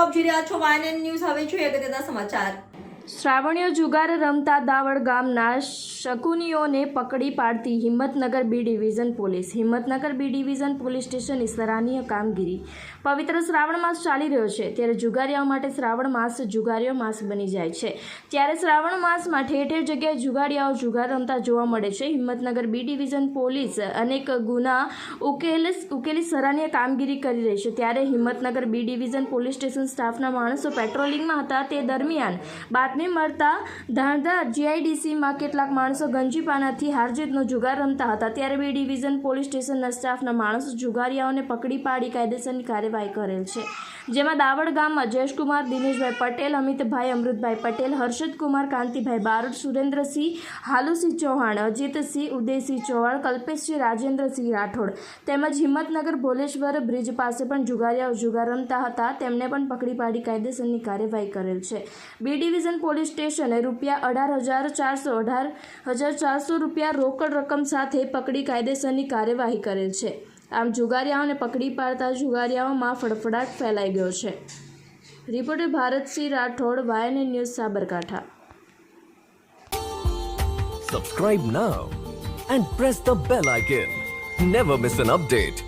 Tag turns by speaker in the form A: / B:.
A: મિત્રો આપ જોઈ રહ્યા છો વાયએનએન ન્યૂઝ. હવે જોઈએ અગત્યના સમાચાર.
B: શ્રાવણીય જુગાર રમતા દાવડ ગામના શકુનીઓને પકડી પાડતી Himmatnagar B division police. Himmatnagar B division police સ્ટેશનની સરાહનીય કામગીરી. પવિત્ર શ્રાવણ માસ ચાલી રહ્યો છે ત્યારે જુગારીઓ માટે શ્રાવણ માસ જુગારીઓ માસ બની જાય છે. ત્યારે શ્રાવણ માસમાં ઠેર ઠેર જગ્યાએ જુગારીયાઓ જુગાર રમતા જોવા મળે છે. હિંમતનગર બી ડિવિઝન પોલીસ અનેક ગુના ઉકેલી સરાહનીય કામગીરી કરી રહી છે. ત્યારે Himmatnagar B division police station સ્ટાફના માણસો પેટ્રોલિંગમાં હતા તે દરમિયાન બાતમી મળતા ધાણધા જીઆઈડીસીમાં કેટલાક માણસો ગંજીપાનાથી હારજીતનો જુગાર રમતા હતા. ત્યારે બી ડિવિઝન પોલીસ સ્ટેશનના સ્ટાફના માણસો જુગારીયાઓને પકડી પાડી કાયદેસરની કાર્યવાહી કરેલ છે. જેમાં દાવડ ગામમાં જયેશકુમાર દિનેશભાઈ પટેલ, અમિતભાઈ અમૃતભાઈ પટેલ, હર્ષદકુમાર કાંતિભાઈ બારોટ, સુરેન્દ્રસિંહ હાલુસિંહ ચૌહાણ, અજીતસિંહ ઉદયસિંહ ચૌહાણ, કલ્પેશસિંહ રાજેન્દ્રસિંહ રાઠોડ તેમજ હિંમતનગર ભોલેશ્વર બ્રિજ પાસે પણ જુગારીયાઓ જુગાર રમતા હતા તેમને પણ પકડી પાડી કાયદેસરની કાર્યવાહી કરેલ છે. બી ડિવિઝન પોલીસ સ્ટેશને ₹18,400 રોકડ રકમ સાથે પકડી કાયદેસરની કાર્યવાહી કરેલ છે. આમ જુગારીયાઓને પકડી પાડતા જુગારીયાઓમાં ફડફડાટ ફેલાઈ ગયો છે. Reporter Bharatsinh Rathod, YNN news, Sabarkantha.
C: Subscribe now and press the bell icon. Never miss an update.